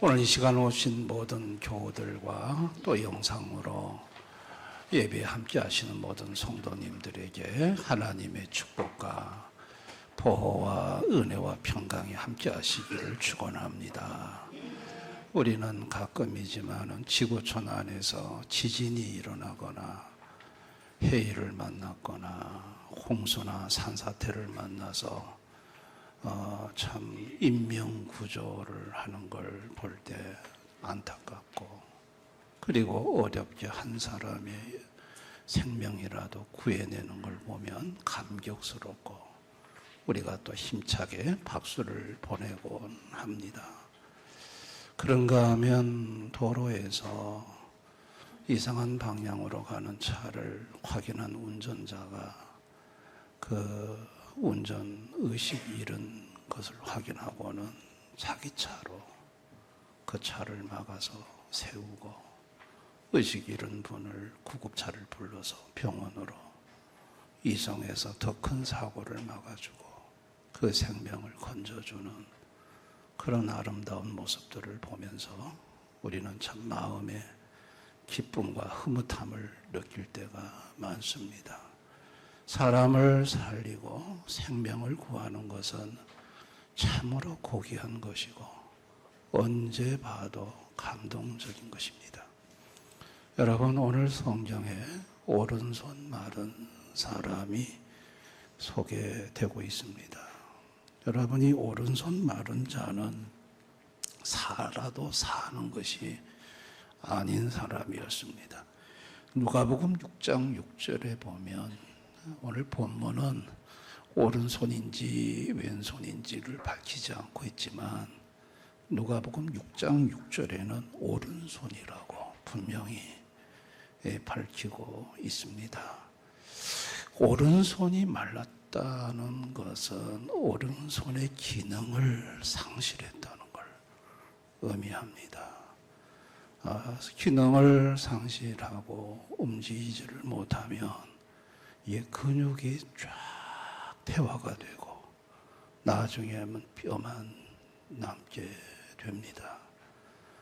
오늘 이 시간 오신 모든 교우들과 또 영상으로 예배에 함께 하시는 모든 성도님들에게 하나님의 축복과 보호와 은혜와 평강이 함께 하시기를 축원합니다. 우리는 가끔이지만 지구촌 안에서 지진이 일어나거나 해일을 만났거나 홍수나 산사태를 만나서 참 인명구조를 하는 걸 볼 때 안타깝고, 그리고 어렵게 한 사람의 생명이라도 구해내는 걸 보면 감격스럽고 우리가 또 힘차게 박수를 보내곤 합니다. 그런가 하면 도로에서 이상한 방향으로 가는 차를 확인한 운전자가 그 운전 의식 잃은 것을 확인하고는 자기 차로 그 차를 막아서 세우고 의식 잃은 분을 구급차를 불러서 병원으로 이송해서 더 큰 사고를 막아주고 그 생명을 건져주는 그런 아름다운 모습들을 보면서 우리는 참 마음에 기쁨과 흐뭇함을 느낄 때가 많습니다. 사람을 살리고 생명을 구하는 것은 참으로 고귀한 것이고 언제 봐도 감동적인 것입니다. 여러분, 오늘 성경에 오른손 마른 사람이 소개되고 있습니다. 여러분이 오른손 마른 자는 살아도 사는 것이 아닌 사람이었습니다. 누가복음 6장 6절에 보면 오늘 본문은 오른손인지 왼손인지를 밝히지 않고 있지만 누가복음 6장 6절에는 오른손이라고 분명히 밝히고 있습니다. 오른손이 말랐다는 것은 오른손의 기능을 상실했다는 걸 의미합니다. 기능을 상실하고 움직이지를 못하면 이 근육이 쫙 퇴화가 되고 나중에는 뼈만 남게 됩니다.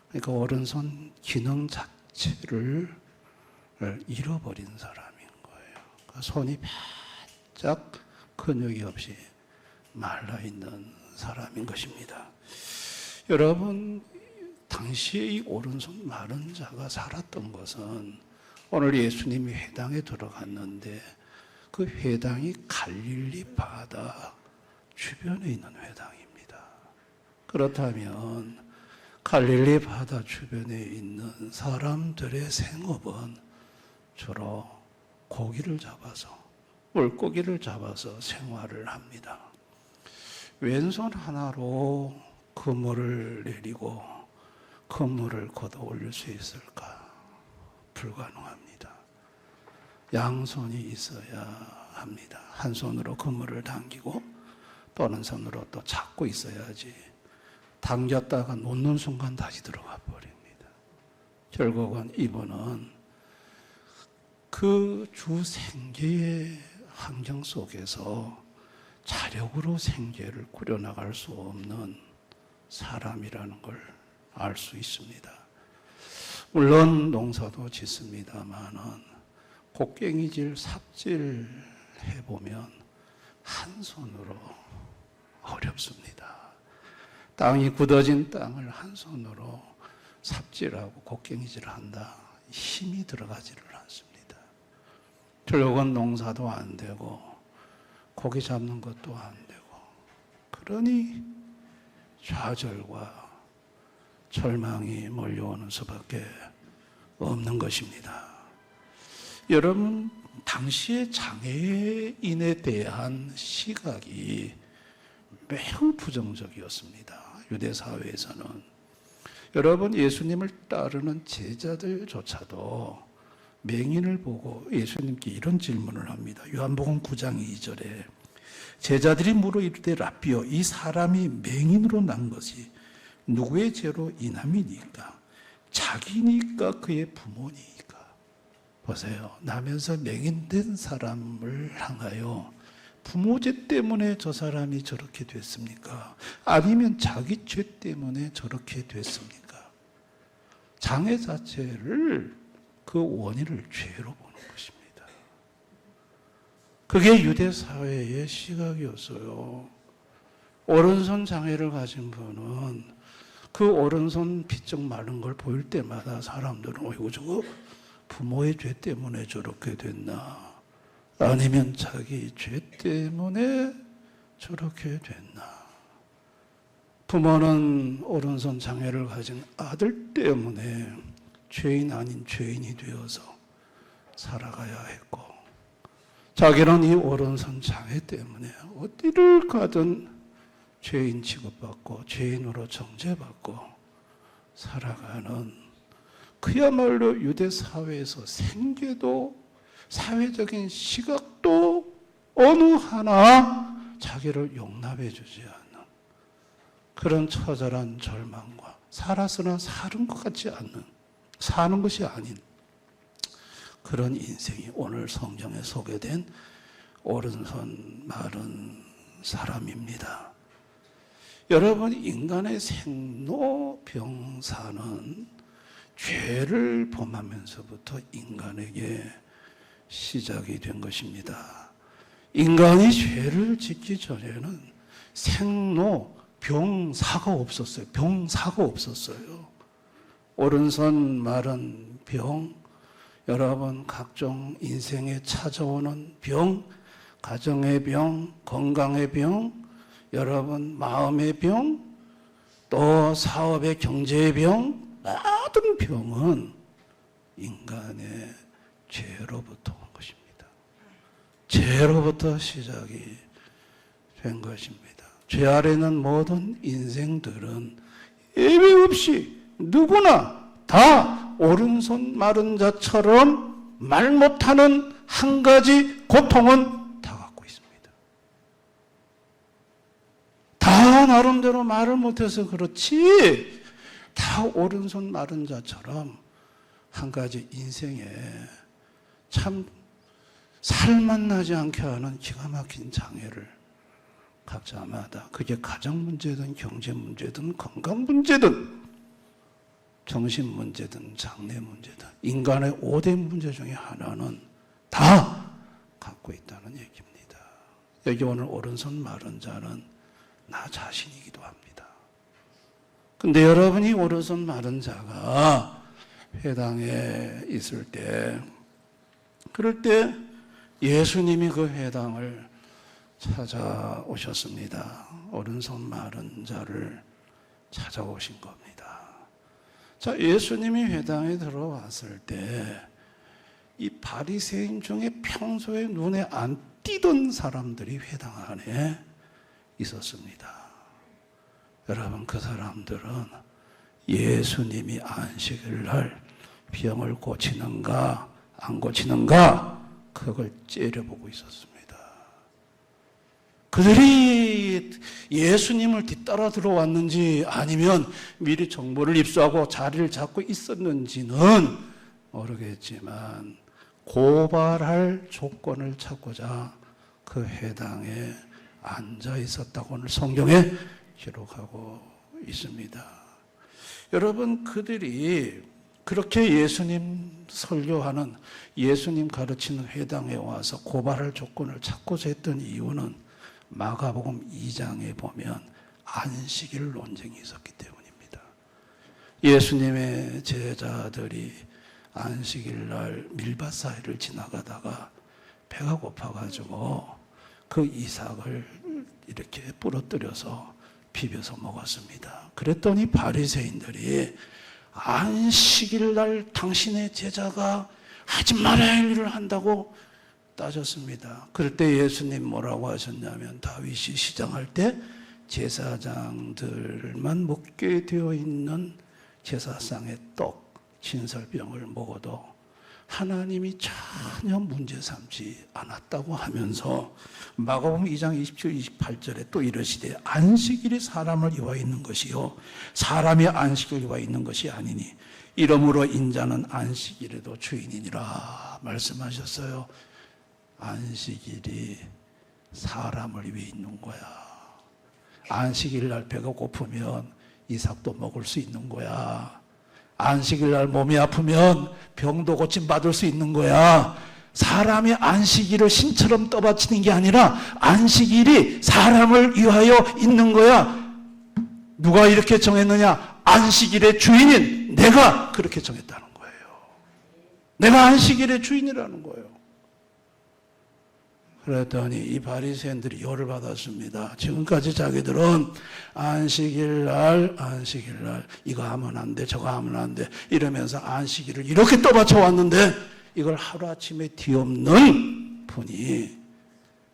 그러니까 오른손 기능 자체를 잃어버린 사람인 거예요. 그러니까 손이 바짝 근육이 없이 말라있는 사람인 것입니다. 여러분, 당시에 이 오른손 마른 자가 살았던 것은 오늘 예수님이 회당에 들어갔는데 그 회당이 갈릴리 바다 주변에 있는 회당입니다. 그렇다면 갈릴리 바다 주변에 있는 사람들의 생업은 주로 고기를 잡아서, 물고기를 잡아서 생활을 합니다. 왼손 하나로 그물을 내리고 그물을 걷어 올릴 수 있을까? 불가능합니다. 양손이 있어야 합니다. 한 손으로 그물을 당기고 또는 손으로 또 잡고 있어야지 당겼다가 놓는 순간 다시 들어가 버립니다. 결국은 이분은 그 주 생계의 환경 속에서 자력으로 생계를 꾸려나갈 수 없는 사람이라는 걸 알 수 있습니다. 물론 농사도 짓습니다만은 곡괭이질 삽질 해보면 한 손으로 어렵습니다. 땅이 굳어진 땅을 한 손으로 삽질하고 곡괭이질을 한다. 힘이 들어가지를 않습니다. 결국은 농사도 안 되고 고기 잡는 것도 안 되고, 그러니 좌절과 절망이 몰려오는 수밖에 없는 것입니다. 여러분, 당시의 장애인에 대한 시각이 매우 부정적이었습니다. 유대 사회에서는. 여러분, 예수님을 따르는 제자들조차도 맹인을 보고 예수님께 이런 질문을 합니다. 요한복음 9장 2절에 제자들이 물어 이르되 라삐여, 이 사람이 맹인으로 난 것이 누구의 죄로 인함이니까? 자기니까 그의 부모니까? 보세요. 나면서 맹인된 사람을 향하여 부모 죄 때문에 저 사람이 저렇게 됐습니까? 아니면 자기 죄 때문에 저렇게 됐습니까? 장애 자체를 그 원인을 죄로 보는 것입니다. 그게 유대 사회의 시각이었어요. 오른손 장애를 가진 분은 그 오른손 비쩍 마른 걸 보일 때마다 사람들은 이거 저거 부모의 죄 때문에 저렇게 됐나? 아니면 자기 죄 때문에 저렇게 됐나? 부모는 오른손 장애를 가진 아들 때문에 죄인 아닌 죄인이 되어서 살아가야 했고, 자기는 이 오른손 장애 때문에 어디를 가든 죄인 취급받고 죄인으로 정죄받고 살아가는, 그야말로 유대 사회에서 생계도 사회적인 시각도 어느 하나 자기를 용납해 주지 않는 그런 처절한 절망과 살았으나 사는 것 같지 않는, 사는 것이 아닌 그런 인생이 오늘 성경에 소개된 오른손 마른 사람입니다. 여러분, 인간의 생로병사는 죄를 범하면서부터 인간에게 시작이 된 것입니다. 인간이 죄를 짓기 전에는 생로병사가 없었어요. 병사가 없었어요. 오른손 마른 병, 여러분 각종 인생에 찾아오는 병, 가정의 병, 건강의 병, 여러분 마음의 병, 또 사업의 경제의 병, 모든 병은 인간의 죄로부터 온 것입니다. 죄로부터 시작이 된 것입니다. 죄 아래는 모든 인생들은 예외 없이 누구나 다 오른손 마른 자처럼 말 못하는 한 가지 고통은 다 갖고 있습니다. 다 나름대로 말을 못해서 그렇지, 다 오른손 마른 자처럼 한 가지 인생에 참 살만 나지 않게 하는 기가 막힌 장애를 각자마다, 그게 가정 문제든 경제 문제든 건강 문제든 정신 문제든 장래 문제든 인간의 5대 문제 중에 하나는 다 갖고 있다는 얘기입니다. 여기 오늘 오른손 마른 자는 나 자신이기도 합니다. 근데 여러분이 오른손 마른 자가 회당에 있을 때, 그럴 때 예수님이 그 회당을 찾아오셨습니다. 오른손 마른 자를 찾아오신 겁니다. 자, 예수님이 회당에 들어왔을 때 이 바리새인 중에 평소에 눈에 안 띄던 사람들이 회당 안에 있었습니다. 여러분, 그 사람들은 예수님이 안식일 날 병을 고치는가 안 고치는가 그걸 째려보고 있었습니다. 그들이 예수님을 뒤따라 들어왔는지 아니면 미리 정보를 입수하고 자리를 잡고 있었는지는 모르겠지만 고발할 조건을 찾고자 그 회당에 앉아 있었다고 오늘 성경에 기록하고 있습니다. 여러분, 그들이 그렇게 예수님 설교하는, 예수님 가르치는 회당에 와서 고발할 조건을 찾고자 했던 이유는 마가복음 2장에 보면 안식일 논쟁이 있었기 때문입니다. 예수님의 제자들이 안식일 날 밀밭 사이를 지나가다가 배가 고파가지고 그 이삭을 이렇게 부러뜨려서 비벼서 먹었습니다. 그랬더니 바리새인들이 안식일 날 당신의 제자가 하지 말아야 할 일을 한다고 따졌습니다. 그럴 때 예수님 뭐라고 하셨냐면, 다윗이 시장할 때 제사장들만 먹게 되어 있는 제사상의 떡, 진설병을 먹어도 하나님이 전혀 문제 삼지 않았다고 하면서 마가복음 2장 27, 28절에 또 이르시되 안식일이 사람을 위하여 있는 것이요 사람이 안식을 위하여 있는 것이 아니니 이러므로 인자는 안식일에도 주인이니라 말씀하셨어요. 안식일이 사람을 위해 있는 거야. 안식일 날 배가 고프면 이삭도 먹을 수 있는 거야. 안식일 날 몸이 아프면 병도 고침받을 수 있는 거야. 사람이 안식일을 신처럼 떠받치는 게 아니라 안식일이 사람을 위하여 있는 거야. 누가 이렇게 정했느냐? 안식일의 주인인 내가 그렇게 정했다는 거예요. 내가 안식일의 주인이라는 거예요. 그랬더니 이 바리새인들이 열을 받았습니다. 지금까지 자기들은 안식일 날 이거 하면 안 돼, 저거 하면 안 돼 이러면서 안식일을 이렇게 떠받쳐 왔는데 이걸 하루아침에 뒤엎는 분이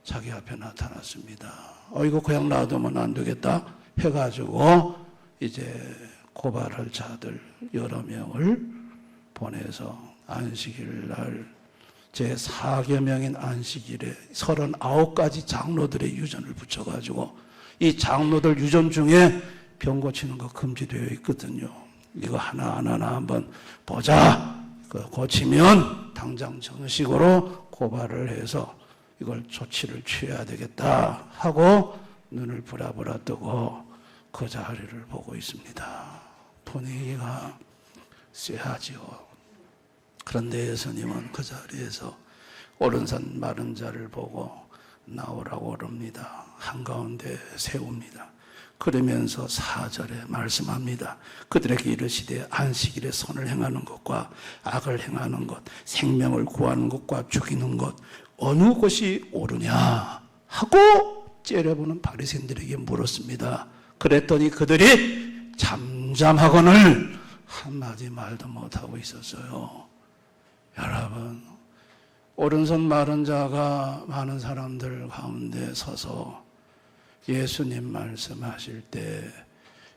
자기 앞에 나타났습니다. 이거 그냥 놔두면 안 되겠다 해가지고 이제 고발할 자들 여러 명을 보내서 안식일 날 제4계명인 안식일에 39가지 장로들의 유전을 붙여가지고 이 장로들 유전 중에 병 고치는 거 금지되어 있거든요. 이거 하나하나 한번 보자. 고치면 당장 정식으로 고발을 해서 이걸 조치를 취해야 되겠다 하고 눈을 부라부라 뜨고 그 자리를 보고 있습니다. 분위기가 쎄하지요. 그런데 예수님은 그 자리에서 오른손 마른 자를 보고 나오라고 그럽니다. 한가운데 세웁니다. 그러면서 4절에 말씀합니다. 그들에게 이르시되 안식일에 선을 행하는 것과 악을 행하는 것, 생명을 구하는 것과 죽이는 것 어느 것이 옳으냐 하고 째려보는 바리새인들에게 물었습니다. 그랬더니 그들이 잠잠하거늘 한마디 말도 못하고 있었어요. 여러분, 오른손 마른 자가 많은 사람들 가운데 서서 예수님 말씀하실 때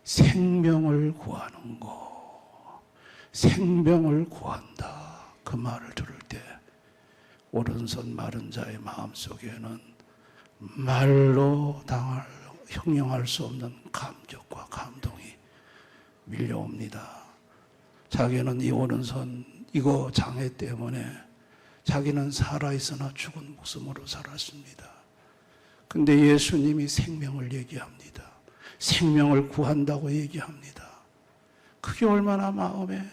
생명을 구하는 거, 생명을 구한다 그 말을 들을 때 오른손 마른 자의 마음속에는 말로 형용할 수 없는 감격과 감동이 밀려옵니다. 자기는 이 오른손 이거 장애 때문에 자기는 살아있으나 죽은 목숨으로 살았습니다. 근데 예수님이 생명을 얘기합니다. 생명을 구한다고 얘기합니다. 그게 얼마나 마음에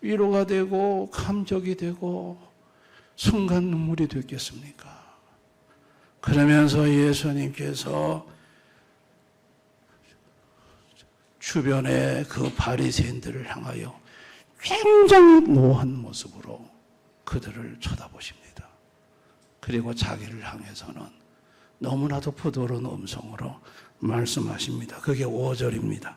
위로가 되고 감격이 되고 순간 눈물이 됐겠습니까? 그러면서 예수님께서 주변의 그 바리새인들을 향하여 굉장히 노한 모습으로 그들을 쳐다보십니다. 그리고 자기를 향해서는 너무나도 부드러운 음성으로 말씀하십니다. 그게 5절입니다.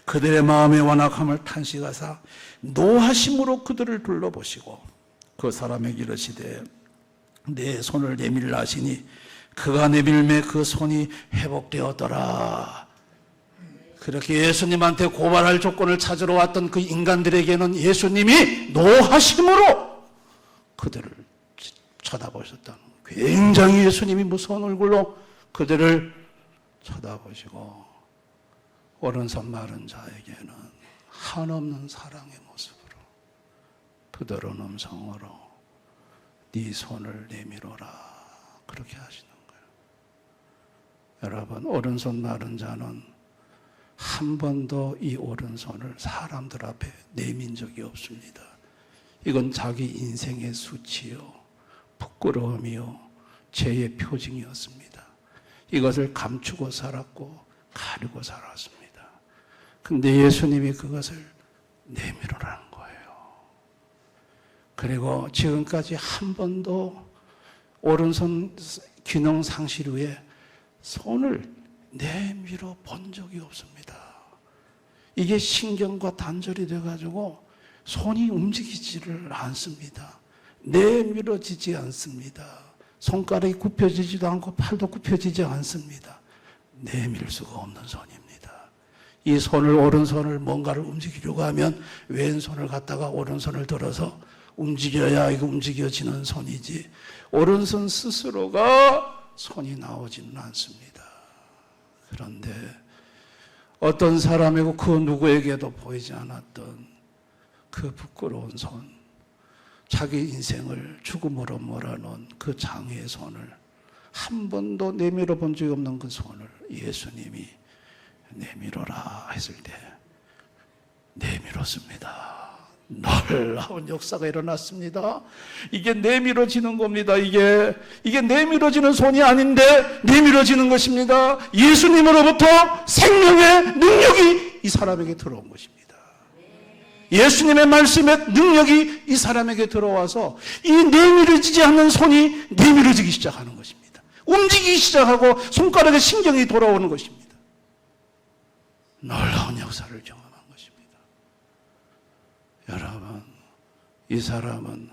그들의 마음의 완악함을 탄식하사 노하심으로 그들을 둘러보시고 그 사람에게 이르시되 내 손을 내밀라 하시니 그가 내밀매 그 손이 회복되었더라. 그렇게 예수님한테 고발할 조건을 찾으러 왔던 그 인간들에게는 예수님이 노하심으로 그들을 쳐다보셨다는 거예요. 굉장히 예수님이 무서운 얼굴로 그들을 쳐다보시고 오른손 마른 자에게는 한없는 사랑의 모습으로 부드러운 음성으로 네 손을 내밀어라 그렇게 하시는 거예요. 여러분, 오른손 마른 자는 한 번도 이 오른손을 사람들 앞에 내민 적이 없습니다. 이건 자기 인생의 수치요, 부끄러움이요, 죄의 표징이었습니다. 이것을 감추고 살았고 가리고 살았습니다. 근데 예수님이 그것을 내밀으라는 거예요. 그리고 지금까지 한 번도 오른손 기능 상실 후에 손을 내밀어 본 적이 없습니다. 이게 신경과 단절이 돼가지고 손이 움직이지를 않습니다. 내밀어지지 않습니다. 손가락이 굽혀지지도 않고 팔도 굽혀지지 않습니다. 내밀 수가 없는 손입니다. 이 손을, 오른손을 뭔가를 움직이려고 하면 왼손을 갖다가 오른손을 들어서 움직여야 이거 움직여지는 손이지 오른손 스스로가 손이 나오지는 않습니다. 그런데 어떤 사람이고 그 누구에게도 보이지 않았던 그 부끄러운 손, 자기 인생을 죽음으로 몰아넣은 그 장애의 손을 한 번도 내밀어 본 적이 없는 그 손을 예수님이 내밀어라 했을 때 내밀었습니다. 놀라운 역사가 일어났습니다. 이게 내밀어지는 겁니다. 이게 내밀어지는 손이 아닌데 내밀어지는 것입니다. 예수님으로부터 생명의 능력이 이 사람에게 들어온 것입니다. 예수님의 말씀의 능력이 이 사람에게 들어와서 이 내밀어지지 않는 손이 내밀어지기 시작하는 것입니다. 움직이기 시작하고 손가락에 신경이 돌아오는 것입니다. 놀라운 역사를 경험한 것입니다. 여러분, 이 사람은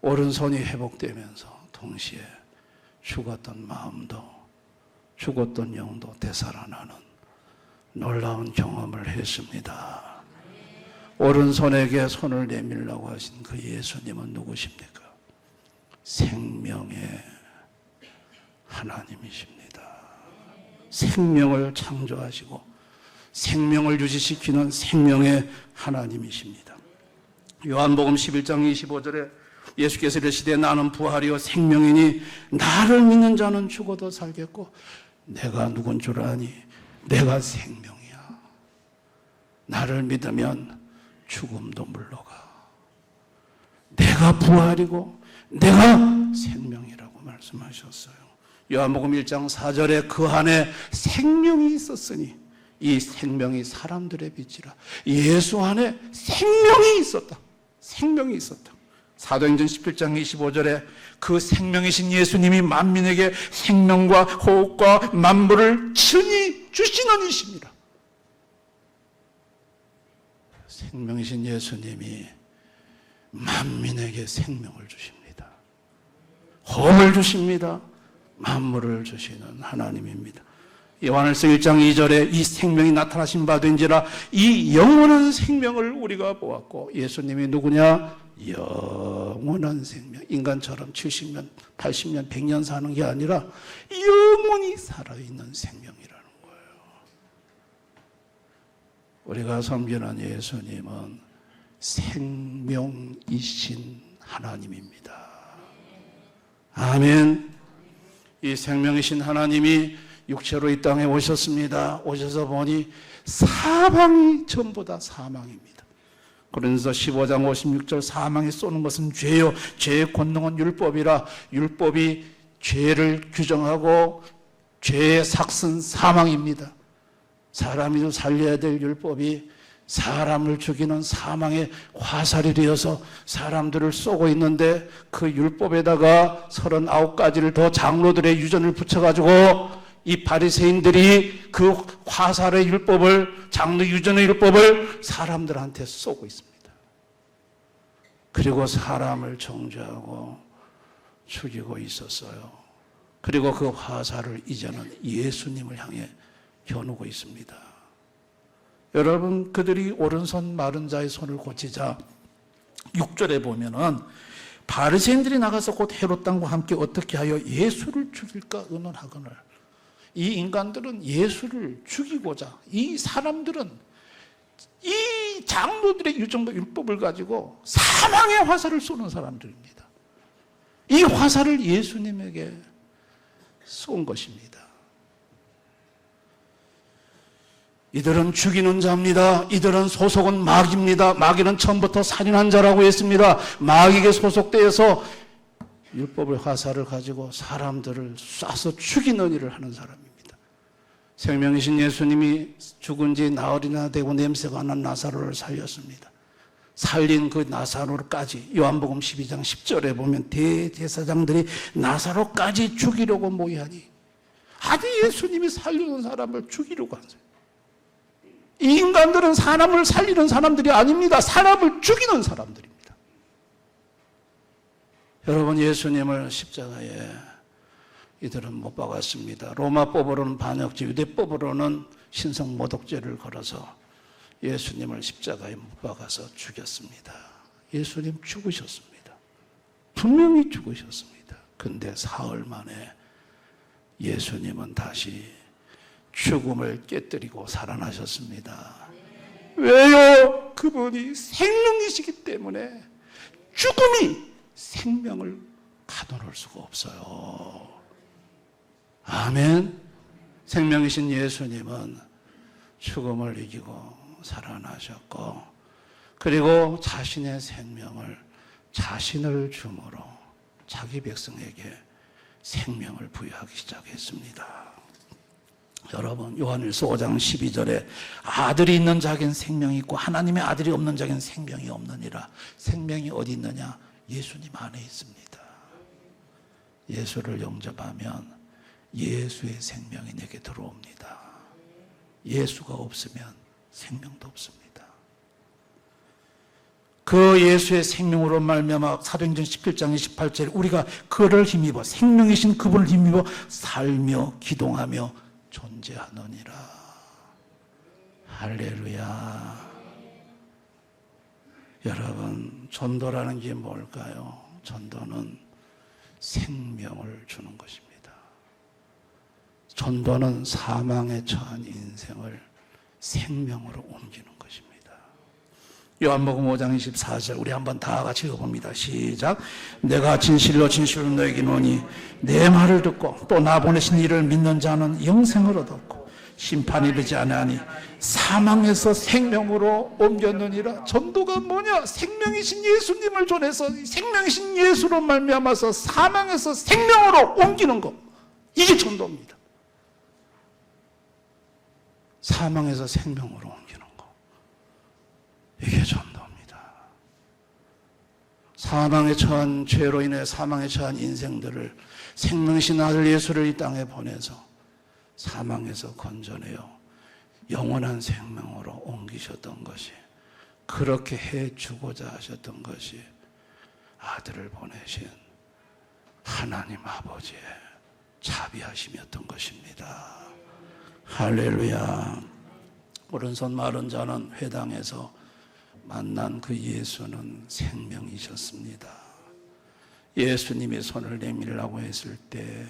오른손이 회복되면서 동시에 죽었던 마음도 죽었던 영도 되살아나는 놀라운 경험을 했습니다. 오른손에게 손을 내밀라고 하신 그 예수님은 누구십니까? 생명의 하나님이십니다. 생명을 창조하시고 생명을 유지시키는 생명의 하나님이십니다. 요한복음 11장 25절에 예수께서 이르시되 나는 부활이요 생명이니 나를 믿는 자는 죽어도 살겠고 내가 누군 줄 아니 내가 생명이야. 나를 믿으면 죽음도 물러가. 내가 부활이고 내가 생명이라고 말씀하셨어요. 요한복음 1장 4절에 그 안에 생명이 있었으니 이 생명이 사람들의 빛이라. 예수 안에 생명이 있었다. 생명이 있었다. 사도행전 17장 25절에 그 생명이신 예수님이 만민에게 생명과 호흡과 만물을 친히 주시는 이십니다. 생명이신 예수님이 만민에게 생명을 주십니다. 호흡을 주십니다. 만물을 주시는 하나님입니다. 요한일서 1장 2절에 이 생명이 나타나신 바 된지라 이 영원한 생명을 우리가 보았고 예수님이 누구냐? 영원한 생명. 인간처럼 70년, 80년, 100년 사는 게 아니라 영원히 살아있는 생명이라는 거예요. 우리가 섬기는 예수님은 생명이신 하나님입니다. 아멘. 이 생명이신 하나님이 육체로 이 땅에 오셨습니다. 오셔서 보니 사망이 전부 다 사망입니다. 그러면서 15장 56절 사망이 쏘는 것은 죄요. 죄의 권능은 율법이라 율법이 죄를 규정하고 죄의 삭은 사망입니다. 사람이 살려야 될 율법이 사람을 죽이는 사망의 화살이 되어서 사람들을 쏘고 있는데 그 율법에다가 39가지를 더 장로들의 유전을 붙여가지고 이 바리새인들이 그 화살의 율법을 장로 유전의 율법을 사람들한테 쏘고 있습니다. 그리고 사람을 정죄하고 죽이고 있었어요. 그리고 그 화살을 이제는 예수님을 향해 겨누고 있습니다. 여러분, 그들이 오른손 마른 자의 손을 고치자 6절에 보면은 바리새인들이 나가서 곧 헤롯 당과 함께 어떻게 하여 예수를 죽일까 의논하거늘. 이 인간들은 예수를 죽이고자, 이 사람들은 이 장로들의 유정과 율법을 가지고 사망의 화살을 쏘는 사람들입니다. 이 화살을 예수님에게 쏜 것입니다. 이들은 죽이는 자입니다. 이들은 소속은 마귀입니다. 마귀는 처음부터 살인한 자라고 했습니다. 마귀에게 소속되어서 율법의 화살을 가지고 사람들을 쏴서 죽이는 일을 하는 사람입니다. 생명이신 예수님이 죽은 지 나흘이나 되고 냄새가 난 나사로를 살렸습니다. 살린 그 나사로까지 요한복음 12장 10절에 보면 대제사장들이 나사로까지 죽이려고 모이하니 아직 예수님이 살리는 사람을 죽이려고 한 거예요. 이 인간들은 사람을 살리는 사람들이 아닙니다. 사람을 죽이는 사람들입니다. 여러분, 예수님을 십자가에 이들은 못 박았습니다. 로마법으로는 반역죄, 유대법으로는 신성모독죄를 걸어서 예수님을 십자가에 못 박아서 죽였습니다. 예수님 죽으셨습니다. 분명히 죽으셨습니다. 근데 사흘 만에 예수님은 다시 죽음을 깨뜨리고 살아나셨습니다. 왜요? 그분이 생명이시기 때문에 죽음이 생명을 가둬놓을 수가 없어요. 아멘. 생명이신 예수님은 죽음을 이기고 살아나셨고, 그리고 자신의 생명을 자신을 주므로 자기 백성에게 생명을 부여하기 시작했습니다. 여러분, 요한일서 5장 12절에 아들이 있는 자에겐 생명이 있고 하나님의 아들이 없는 자에겐 생명이 없느니라. 생명이 어디 있느냐? 예수님 안에 있습니다. 예수를 영접하면 예수의 생명이 내게 들어옵니다. 예수가 없으면 생명도 없습니다. 그 예수의 생명으로 말미암아 사도행전 17장 28절에 우리가 그를 힘입어, 생명이신 그분을 힘입어 살며 기동하며 존재하느니라. 할렐루야. 여러분, 전도라는 게 뭘까요? 전도는 생명을 주는 것입니다. 전도는 사망에 처한 인생을 생명으로 옮기는 것입니다. 요한복음 5장 24절 우리 한번 다 같이 읽어봅니다. 시작. 내가 진실로 진실로 너에게 이르노니 내 말을 듣고 또 나 보내신 이를 믿는 자는 영생을 얻었고 심판이 이르지 아니하니 사망에서 생명으로 옮겼느니라. 전도가 뭐냐? 생명이신 예수님을 전해서 생명이신 예수로 말미암아서 사망에서 생명으로 옮기는 것, 이게 전도입니다. 사망에서 생명으로 옮기는 것, 이게 전도입니다. 사망에 처한 죄로 인해 사망에 처한 인생들을 생명이신 아들 예수를 이 땅에 보내서 사망에서 건져내어 영원한 생명으로 옮기셨던 것이, 그렇게 해주고자 하셨던 것이 아들을 보내신 하나님 아버지의 자비하심이었던 것입니다. 할렐루야. 오른손 마른 자는 회당에서 만난 그 예수는 생명이셨습니다. 예수님이 손을 내밀라고 했을 때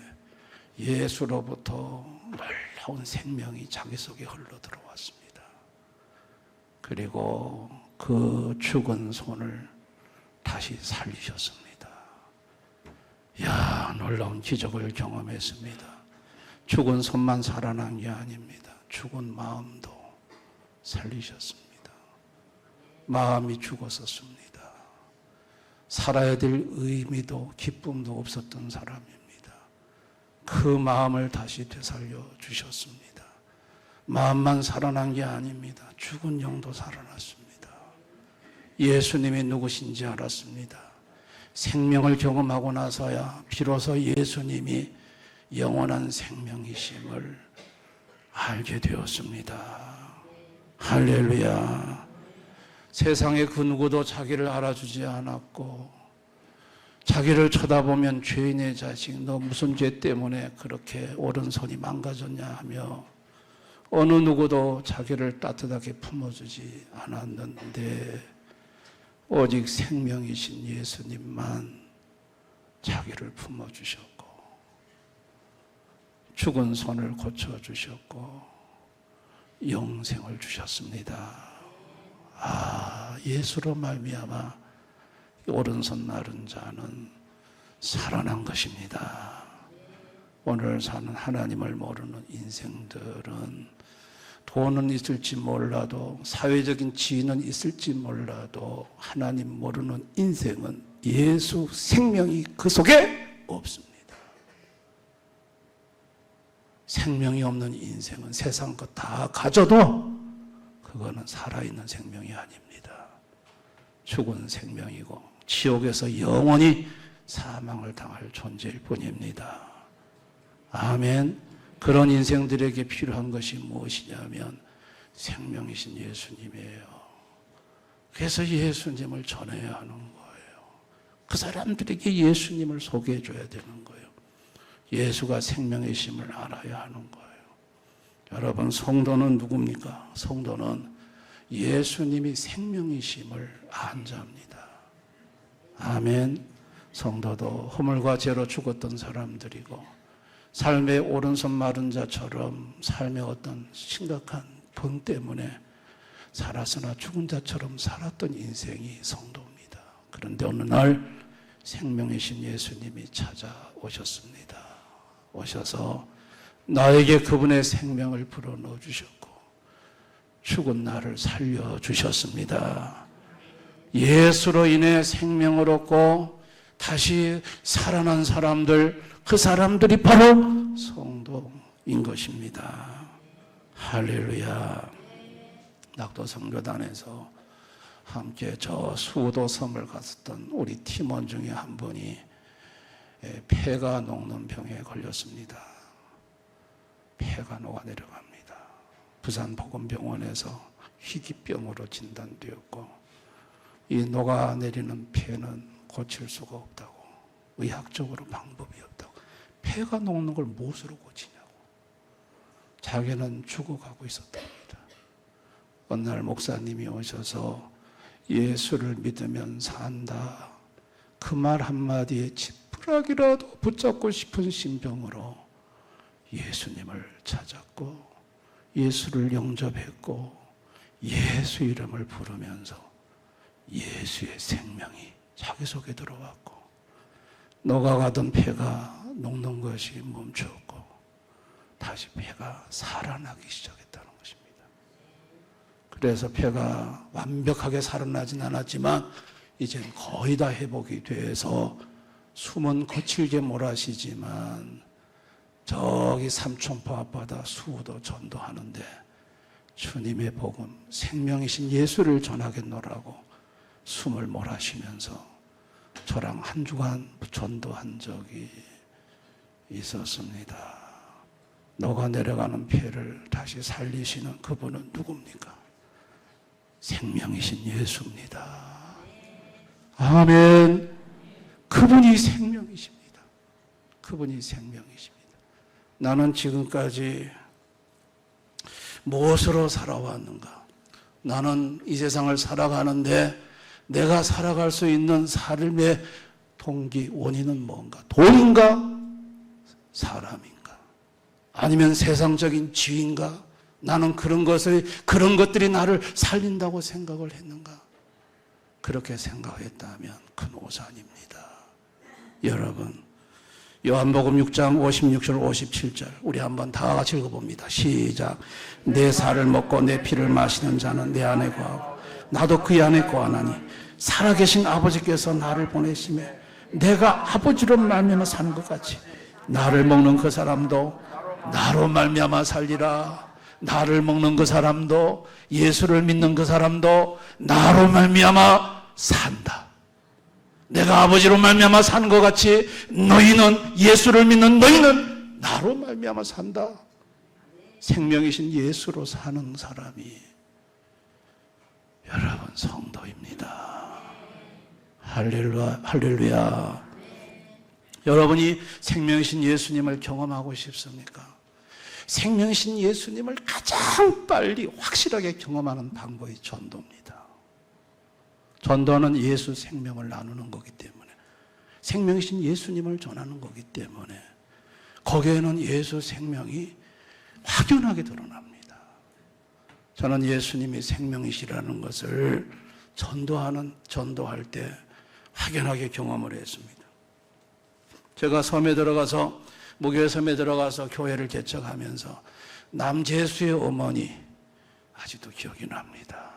예수로부터 놀라운 생명이 자기 속에 흘러 들어왔습니다. 그리고 그 죽은 손을 다시 살리셨습니다. 이야, 놀라운 기적을 경험했습니다. 죽은 손만 살아난 게 아닙니다. 죽은 마음도 살리셨습니다. 마음이 죽었었습니다. 살아야 될 의미도 기쁨도 없었던 사람입니다. 그 마음을 다시 되살려 주셨습니다. 마음만 살아난 게 아닙니다. 죽은 영도 살아났습니다. 예수님이 누구신지 알았습니다. 생명을 경험하고 나서야 비로소 예수님이 영원한 생명이심을 알게 되었습니다. 할렐루야. 세상의 그 누구도 자기를 알아주지 않았고, 자기를 쳐다보면 죄인의 자식, 너 무슨 죄 때문에 그렇게 오른손이 망가졌냐 하며 어느 누구도 자기를 따뜻하게 품어주지 않았는데, 오직 생명이신 예수님만 자기를 품어주셨고 죽은 손을 고쳐주셨고 영생을 주셨습니다. 아, 예수로 말미암아 오른손 마른 자는 살아난 것입니다. 오늘 사는 하나님을 모르는 인생들은 돈은 있을지 몰라도, 사회적인 지위는 있을지 몰라도 하나님 모르는 인생은 예수 생명이 그 속에 없습니다. 생명이 없는 인생은 세상 것 다 가져도 그거는 살아있는 생명이 아닙니다. 죽은 생명이고 지옥에서 영원히 사망을 당할 존재일 뿐입니다. 아멘. 그런 인생들에게 필요한 것이 무엇이냐면 생명이신 예수님이에요. 그래서 예수님을 전해야 하는 거예요. 그 사람들에게 예수님을 소개해 줘야 되는 거예요. 예수가 생명이심을 알아야 하는 거예요. 여러분, 성도는 누굽니까? 성도는 예수님이 생명이심을 안 자입니다. 아멘. 성도도 허물과 죄로 죽었던 사람들이고 삶의 오른손 마른 자처럼 삶의 어떤 심각한 병 때문에 살았으나 죽은 자처럼 살았던 인생이 성도입니다. 그런데 어느 날 생명이신 예수님이 찾아오셨습니다. 오셔서 나에게 그분의 생명을 불어넣어 주셨고 죽은 나를 살려주셨습니다. 예수로 인해 생명을 얻고 다시 살아난 사람들, 그 사람들이 바로 성도인 것입니다. 할렐루야. 낙도성교단에서 함께 저 수도 섬을 갔었던 우리 팀원 중에 한 분이 폐가 녹는 병에 걸렸습니다. 폐가 녹아내려갑니다. 부산보건병원에서 희귀병으로 진단되었고 이 녹아내리는 폐는 고칠 수가 없다고, 의학적으로 방법이 없다고, 폐가 녹는 걸 무엇으로 고치냐고 자기는 죽어가고 있었답니다. 어느 날 목사님이 오셔서 예수를 믿으면 산다, 그 말 한마디에 지푸라기라도 붙잡고 싶은 심정으로 예수님을 찾았고 예수를 영접했고 예수 이름을 부르면서 예수의 생명이 자기 속에 들어왔고 녹아가던 폐가 녹는 것이 멈췄고 다시 폐가 살아나기 시작했다는 것입니다. 그래서 폐가 완벽하게 살아나진 않았지만 이젠 거의 다 회복이 돼서 숨은 거칠게 몰아쉬지만 저기 삼천포 앞바다 수도 전도하는데 주님의 복음, 생명이신 예수를 전하겠노라고 숨을 몰아쉬면서 저랑 한 주간 전도한 적이 있었습니다. 녹아내려가는 폐를 다시 살리시는 그분은 누굽니까? 생명이신 예수입니다. 아멘. 그분이 생명이십니다. 그분이 생명이십니다. 나는 지금까지 무엇으로 살아왔는가? 나는 이 세상을 살아가는데 내가 살아갈 수 있는 삶의 동기, 원인은 뭔가? 돈인가? 사람인가? 아니면 세상적인 지위인가? 나는 그런 것들이 나를 살린다고 생각을 했는가? 그렇게 생각했다면 큰 오산입니다. 여러분, 요한복음 6장 56절 57절 우리 한번 다 같이 읽어봅니다. 시작. 내 살을 먹고 내 피를 마시는 자는 내 안에 거하고 나도 그 안에 거하나니 살아계신 아버지께서 나를 보내심에 내가 아버지로 말미암아 사는 것 같이 나를 먹는 그 사람도 나로 말미암아 살리라. 나를 먹는 그 사람도, 예수를 믿는 그 사람도 나로 말미암아 산다. 내가 아버지로 말미암아 사는 것 같이 너희는, 예수를 믿는 너희는 나로 말미암아 산다. 생명이신 예수로 사는 사람이 여러분 성도입니다. 할렐루야, 할렐루야. 여러분이 생명이신 예수님을 경험하고 싶습니까? 생명이신 예수님을 가장 빨리 확실하게 경험하는 방법이 전도입니다. 전도는 예수 생명을 나누는 거기 때문에, 생명이신 예수님을 전하는 거기 때문에 거기에는 예수 생명이 확연하게 드러납니다. 저는 예수님이 생명이시라는 것을 전도할 때 확연하게 경험을 했습니다. 제가 섬에 들어가서, 무교회 섬에 들어가서 교회를 개척하면서 남재수의 어머니 아직도 기억이 납니다.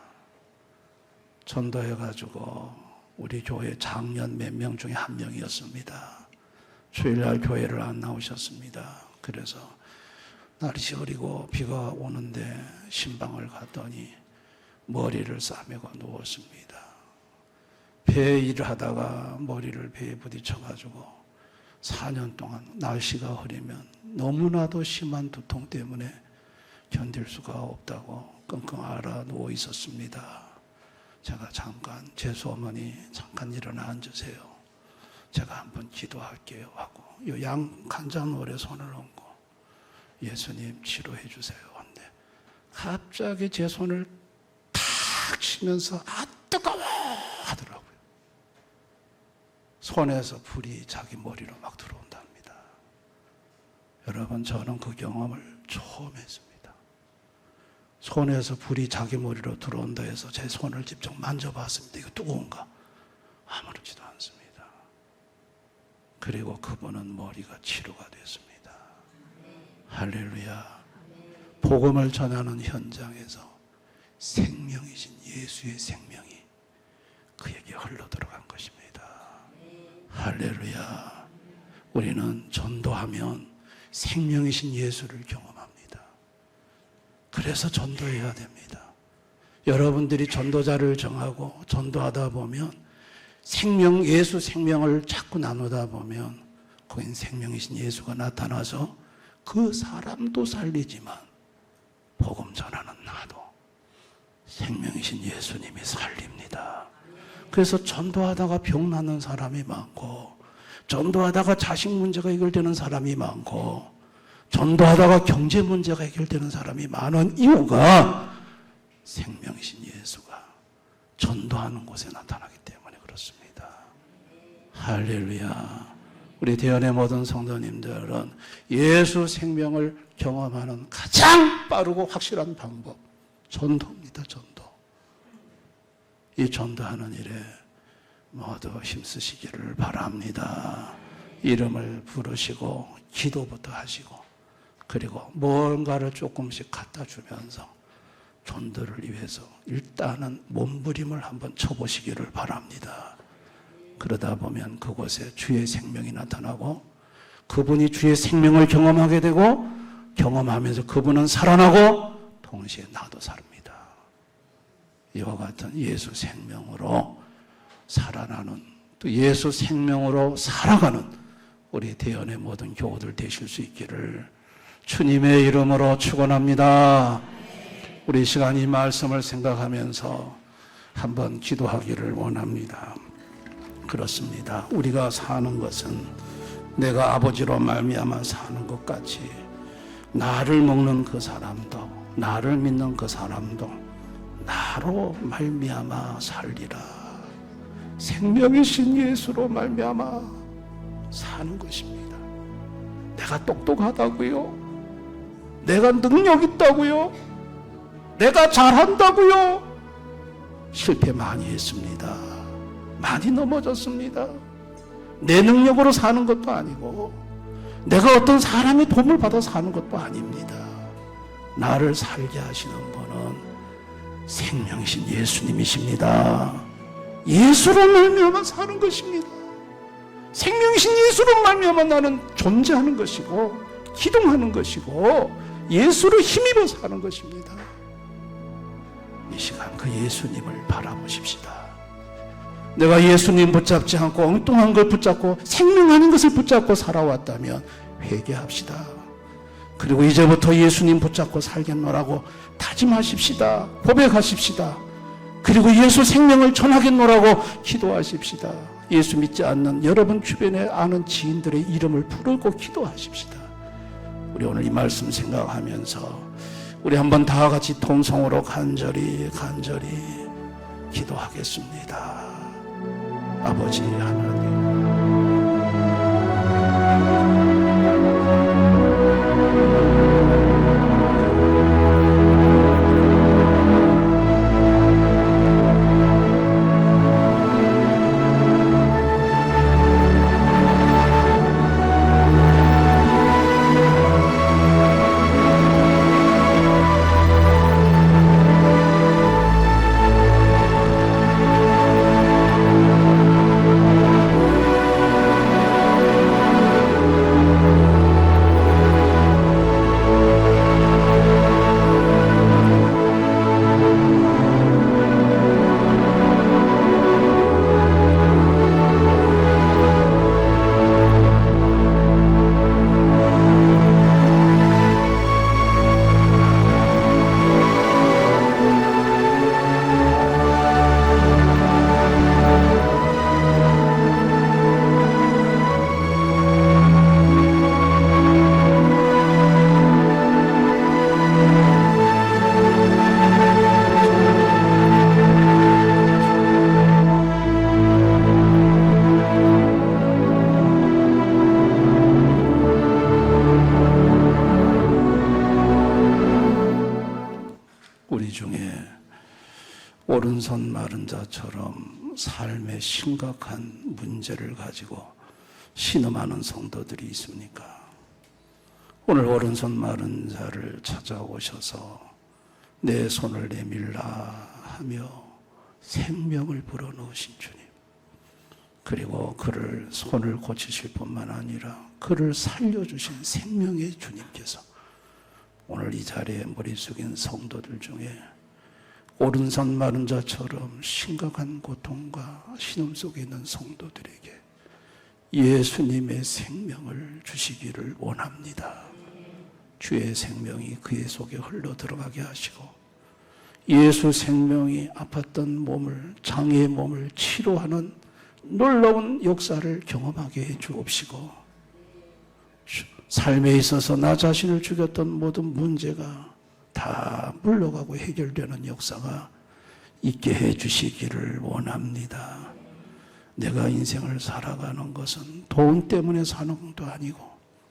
전도해가지고 우리 교회 장년 몇 명 중에 한 명이었습니다. 주일날 교회를 안 나오셨습니다. 그래서 날씨 흐리고 비가 오는데 신방을 갔더니 머리를 싸매고 누웠습니다. 배 일을 하다가 머리를 배에 부딪혀가지고 4년 동안 날씨가 흐리면 너무나도 심한 두통 때문에 견딜 수가 없다고 끙끙 앓아 누워 있었습니다. 제가 잠깐, 재수 어머니 잠깐 일어나 앉으세요. 제가 한번 기도할게요 하고 이 양 간장노래 손을 얹고 예수님 치료해 주세요 한데 갑자기 제 손을 탁 치면서 아 뜨거워 하더라고요. 손에서 불이 자기 머리로 막 들어온답니다. 여러분, 저는 그 경험을 처음 했습니다. 손에서 불이 자기 머리로 들어온다 해서 제 손을 직접 만져봤습니다. 이거 뜨거운가? 아무렇지도 않습니다. 그리고 그분은 머리가 치료가 됐습니다. 할렐루야. 복음을 전하는 현장에서 생명이신 예수의 생명이 그에게 흘러 들어간 것입니다. 할렐루야. 우리는 전도하면 생명이신 예수를 경험합니다. 그래서 전도해야 됩니다. 여러분들이 전도자를 정하고 전도하다 보면 예수 생명을 자꾸 나누다 보면 거긴 생명이신 예수가 나타나서 그 사람도 살리지만 복음 전하는 나도 생명이신 예수님이 살립니다. 그래서 전도하다가 병 나는 사람이 많고, 전도하다가 자식 문제가 해결되는 사람이 많고, 전도하다가 경제 문제가 해결되는 사람이 많은 이유가 생명이신 예수가 전도하는 곳에 나타나기 때문에 그렇습니다. 할렐루야. 우리 대연의 모든 성도님들은 예수 생명을 경험하는 가장 빠르고 확실한 방법, 전도입니다. 전도. 이 전도하는 일에 모두 힘쓰시기를 바랍니다. 이름을 부르시고 기도부터 하시고, 그리고 뭔가를 조금씩 갖다 주면서 전도를 위해서 일단은 몸부림을 한번 쳐보시기를 바랍니다. 그러다 보면 그곳에 주의 생명이 나타나고, 그분이 주의 생명을 경험하게 되고, 경험하면서 그분은 살아나고 동시에 나도 삽니다. 이와 같은 예수 생명으로 살아나는, 또 예수 생명으로 살아가는 우리 대연의 모든 교우들 되실 수 있기를 주님의 이름으로 축원합니다. 우리 시간 이 말씀을 생각하면서 한번 기도하기를 원합니다. 그렇습니다. 우리가 사는 것은 내가 아버지로 말미암아 사는 것 같이 나를 먹는 그 사람도, 나를 믿는 그 사람도 나로 말미암아 살리라. 생명이신 예수로 말미암아 사는 것입니다. 내가 똑똑하다고요? 내가 능력 있다고요? 내가 잘한다고요? 실패 많이 했습니다. 많이 넘어졌습니다. 내 능력으로 사는 것도 아니고, 내가 어떤 사람의 도움을 받아 사는 것도 아닙니다. 나를 살게 하시는 분은 생명이신 예수님이십니다. 예수로 말미암아 사는 것입니다. 생명이신 예수로 말미암아 나는 존재하는 것이고 기동하는 것이고 예수로 힘입어 사는 것입니다. 이 시간 그 예수님을 바라보십시다. 내가 예수님 붙잡지 않고 엉뚱한 걸 붙잡고 생명 아닌 것을 붙잡고 살아왔다면 회개합시다. 그리고 이제부터 예수님 붙잡고 살겠노라고 다짐하십시다. 고백하십시다. 그리고 예수 생명을 전하겠노라고 기도하십시다. 예수 믿지 않는 여러분 주변에 아는 지인들의 이름을 부르고 기도하십시다. 우리 오늘 이 말씀 생각하면서 우리 한번 다 같이 통성으로 간절히 기도하겠습니다. 아버지 하나님, 우리 중에 오른손 마른 자처럼 삶의 심각한 문제를 가지고 신음하는 성도들이 있습니까? 오늘 오른손 마른 자를 찾아오셔서 내 손을 내밀라 하며 생명을 불어넣으신 주님, 그리고 그를 손을 고치실 뿐만 아니라 그를 살려주신 생명의 주님께서 오늘 이 자리에 머리 숙인 성도들 중에 오른손 마른 자처럼 심각한 고통과 신음 속에 있는 성도들에게 예수님의 생명을 주시기를 원합니다. 주의 생명이 그의 속에 흘러 들어가게 하시고 예수 생명이 아팠던 몸을, 장애의 몸을 치료하는 놀라운 역사를 경험하게 해 주옵시고, 삶에 있어서 나 자신을 죽였던 모든 문제가 다 물러가고 해결되는 역사가 있게 해 주시기를 원합니다. 내가 인생을 살아가는 것은 돈 때문에 사는 것도 아니고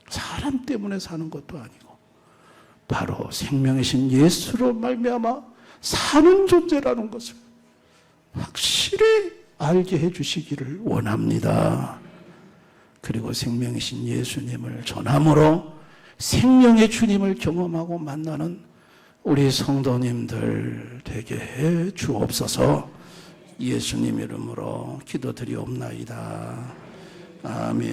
사람 때문에 사는 것도 아니고 바로 생명이신 예수로 말미암아 사는 존재라는 것을 확실히 알게 해 주시기를 원합니다. 그리고 생명이신 예수님을 전함으로 생명의 주님을 경험하고 만나는 우리 성도님들 되게 해 주옵소서. 예수님 이름으로 기도드리옵나이다. 아멘.